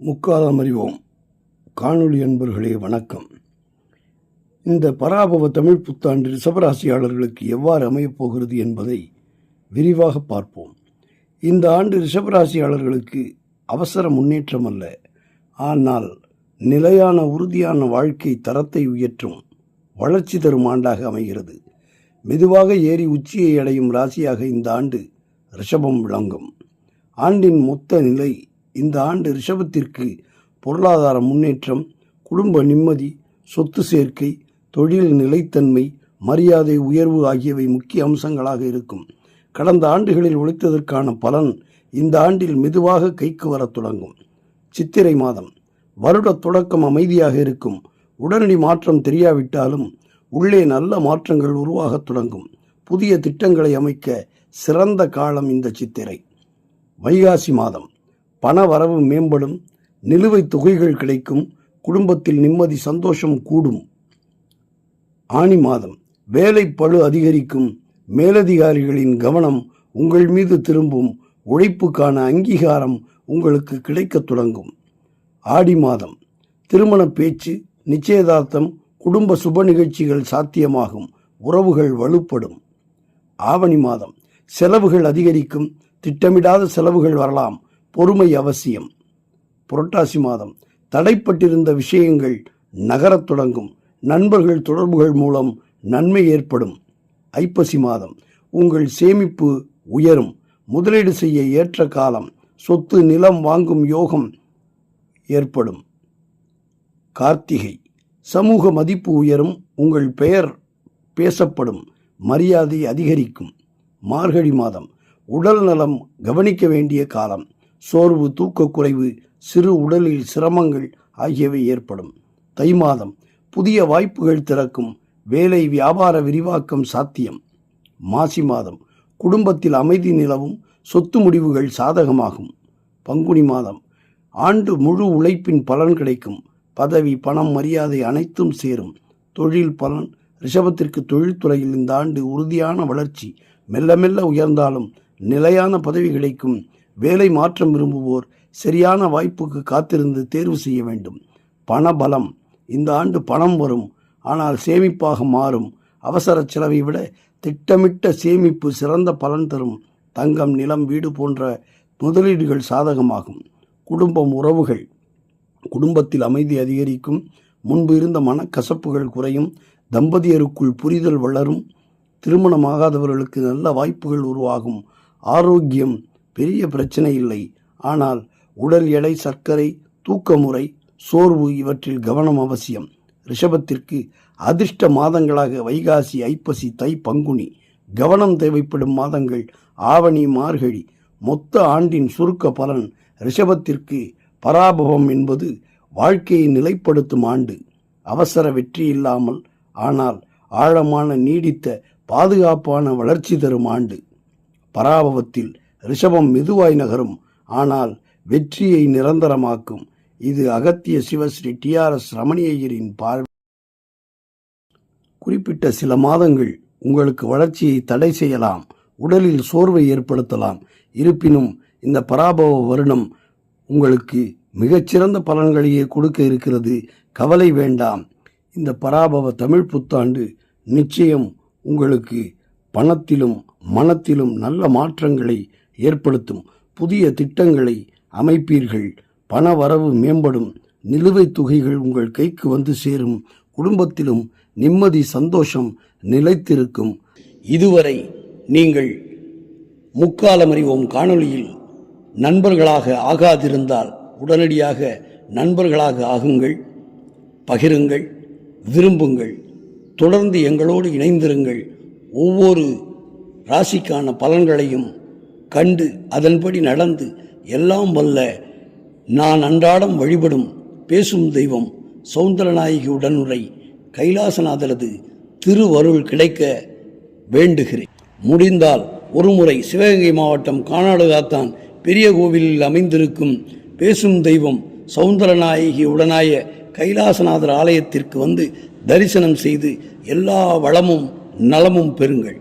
முக்காலம் அறிவோம் காணொளி அன்பர்களே வணக்கம். இந்த பராபவ தமிழ் புத்தாண்டு ரிஷபராசியாளர்களுக்கு எவ்வாறு அமையப்போகிறது என்பதை விரிவாக பார்ப்போம். இந்த ஆண்டு ரிஷபராசியாளர்களுக்கு அவசர முன்னேற்றம் அல்ல, ஆனால் நிலையான உறுதியான வாழ்க்கை தரத்தை உயர்த்தும் வளர்ச்சி தரும் ஆண்டாக அமைகிறது. மெதுவாக ஏறி உச்சியை அடையும் ராசியாக இந்த ஆண்டு ரிஷபம் விளங்கும். ஆண்டின் மொத்த நிலை இந்த ஆண்டு ரிஷபத்திற்கு பொருளாதார முன்னேற்றம், குடும்ப நிம்மதி, சொத்து சேர்க்கை, தொழில் நிலைத்தன்மை, மரியாதை உயர்வு ஆகியவை முக்கிய அம்சங்களாக இருக்கும். கடந்த ஆண்டுகளில் உழைத்ததற்கான பலன் இந்த ஆண்டில் மெதுவாக கைக்கு வரத் தொடங்கும். சித்திரை மாதம் வருட தொடக்கம் அமைதியாக இருக்கும். உடனடி மாற்றம் தெரியாவிட்டாலும் உள்ளே நல்ல மாற்றங்கள் உருவாகத் தொடங்கும். புதிய திட்டங்களை அமைக்க சிறந்த காலம் இந்த சித்திரை. வைகாசி மாதம் பண வரவு மேம்படும், நிலுவைத் தொகைகள் கிடைக்கும், குடும்பத்தில் நிம்மதி சந்தோஷம் கூடும். ஆனி மாதம் வேலை பளு அதிகரிக்கும், மேலதிகாரிகளின் கவனம் உங்கள் மீது திரும்பும், உழைப்புக்கான அங்கீகாரம் உங்களுக்கு கிடைக்கத் தொடங்கும். ஆடி மாதம் திருமண பேச்சு, நிச்சயதார்த்தம், குடும்ப சுப நிகழ்ச்சிகள் சாத்தியமாகும், உறவுகள் வலுப்படும். ஆவணி மாதம் செலவுகள் அதிகரிக்கும், திட்டமிடாத செலவுகள் வரலாம், பொறுமை அவசியம். புரட்டாசி மாதம் தடைப்பட்டிருந்த விஷயங்கள் நகரத் தொடங்கும், நண்பர்கள் தொடர்புகள் மூலம் நன்மை ஏற்படும். ஐப்பசி மாதம் உங்கள் சேமிப்பு உயரும், முதலீடு செய்ய ஏற்ற காலம், சொத்து நிலம் வாங்கும் யோகம் ஏற்படும். கார்த்திகை சமூக மதிப்பு உயரும், உங்கள் பெயர் பேசப்படும், மரியாதை அதிகரிக்கும். மார்கழி மாதம் உடல் நலம் கவனிக்க வேண்டிய காலம், சோர்வு, தூக்கக்குறைவு, சிறு உடலில் சிரமங்கள் ஆகியவை ஏற்படும். தை மாதம் புதிய வாய்ப்புகள் திறக்கும், வேலை வியாபார விரிவாக்கம் சாத்தியம். மாசி மாதம் குடும்பத்தில் அமைதி நிலவும், சொத்து முடிவுகள் சாதகமாகும். பங்குனி மாதம் ஆண்டு முழு உழைப்பின் பலன் கிடைக்கும், பதவி, பணம், மரியாதை அனைத்தும் சேரும். தொழில் பலன் ரிஷபத்திற்கு தொழில்துறையில் இந்த ஆண்டு உறுதியான வளர்ச்சி, மெல்ல மெல்ல உயர்ந்தாலும் நிலையான பதவி கிடைக்கும். வேலை மாற்றம் விரும்புவோர் சரியான வாய்ப்புக்கு காத்திருந்து தேர்வு செய்ய வேண்டும். பண பலம் இந்த ஆண்டு பணம் வரும், ஆனால் சேமிப்பாக மாறும். அவசர செலவை விட திட்டமிட்ட சேமிப்பு சிறந்த பலன் தரும். தங்கம், நிலம், வீடு போன்ற முதலீடுகள் சாதகமாகும். குடும்பம் உறவுகள் குடும்பத்தில் அமைதி அதிகரிக்கும், முன்பு இருந்த மனக்கசப்புகள் குறையும், தம்பதியருக்குள் புரிதல் வளரும். திருமணமாகாதவர்களுக்கு நல்ல வாய்ப்புகள் உருவாகும். ஆரோக்கியம் பெரிய பிரச்சனை இல்லை, ஆனால் உடல் எடை, சர்க்கரை, தூக்கமுறை, சோர்வு இவற்றில் கவனம் அவசியம். ரிஷபத்திற்கு அதிர்ஷ்ட மாதங்களாக வைகாசி, ஐப்பசி, தை, பங்குனி. கவனம் தேவைப்படும் மாதங்கள் ஆவணி, மார்கழி. மொத்த ஆண்டின் சுருக்க பலன் ரிஷபத்திற்கு பராபவம் என்பது வாழ்க்கையை நிலைப்படுத்தும் ஆண்டு. அவசர வெற்றி இல்லாமல், ஆனால் ஆழமான நீடித்த பாதுகாப்பான வளர்ச்சி தரும் ஆண்டு. பராபவத்தில் ரிஷபம் மெதுவாய் நகரும், ஆனால் வெற்றியை நிரந்தரமாக்கும். இது அகத்திய சிவஸ்ரீ TRS ரமணியரின் பார்வை. குறிப்பிட்ட சில மாதங்கள் உங்களுக்கு வளர்ச்சியை தடை செய்யலாம், உடலில் சோர்வை ஏற்படுத்தலாம். இருப்பினும் இந்த பராபவ வருடம் உங்களுக்கு மிகச்சிறந்த பலன்களையே கொடுக்க இருக்கிறது. கவலை வேண்டாம். இந்த பராபவ தமிழ் புத்தாண்டு நிச்சயம் உங்களுக்கு பணத்திலும் மனத்திலும் நல்ல மாற்றங்களை ஏற்படுத்தும். புதிய திட்டங்களை அமைப்பீர்கள், பண வரவு மேம்படும், நிலுவைத் தொகைகள் உங்கள் கைக்கு வந்து சேரும், குடும்பத்திலும் நிம்மதி சந்தோஷம் நிலைத்திருக்கும். இதுவரை நீங்கள் முக்காலம் அறிவோம் காணொளியில் நண்பர்களாக ஆகாதிருந்தால் உடனடியாக நண்பர்களாக ஆகுங்கள், பகிருங்கள், விரும்புங்கள். தொடர்ந்து எங்களோடு இணைந்திருங்கள். ஒவ்வொரு ராசிக்கான பலன்களையும் கண்டு அதன்படி நடந்து எல்லாம் வல்ல நான் அன்றாடம் வழிபடும் பேசும் தெய்வம் சௌந்தரநாயகி உடனுரை கைலாசநாதரது திருவருள் கிடைக்க வேண்டுகிறேன். முடிந்தால் ஒருமுறை சிவகங்கை மாவட்டம் கானாடுகாத்தான் பெரிய கோவிலில் அமைந்திருக்கும் பேசும் தெய்வம் சௌந்தரநாயகி உடனாய கைலாசநாதர் ஆலயத்திற்கு வந்து தரிசனம் செய்து எல்லா வளமும் நலமும் பெறுங்கள்.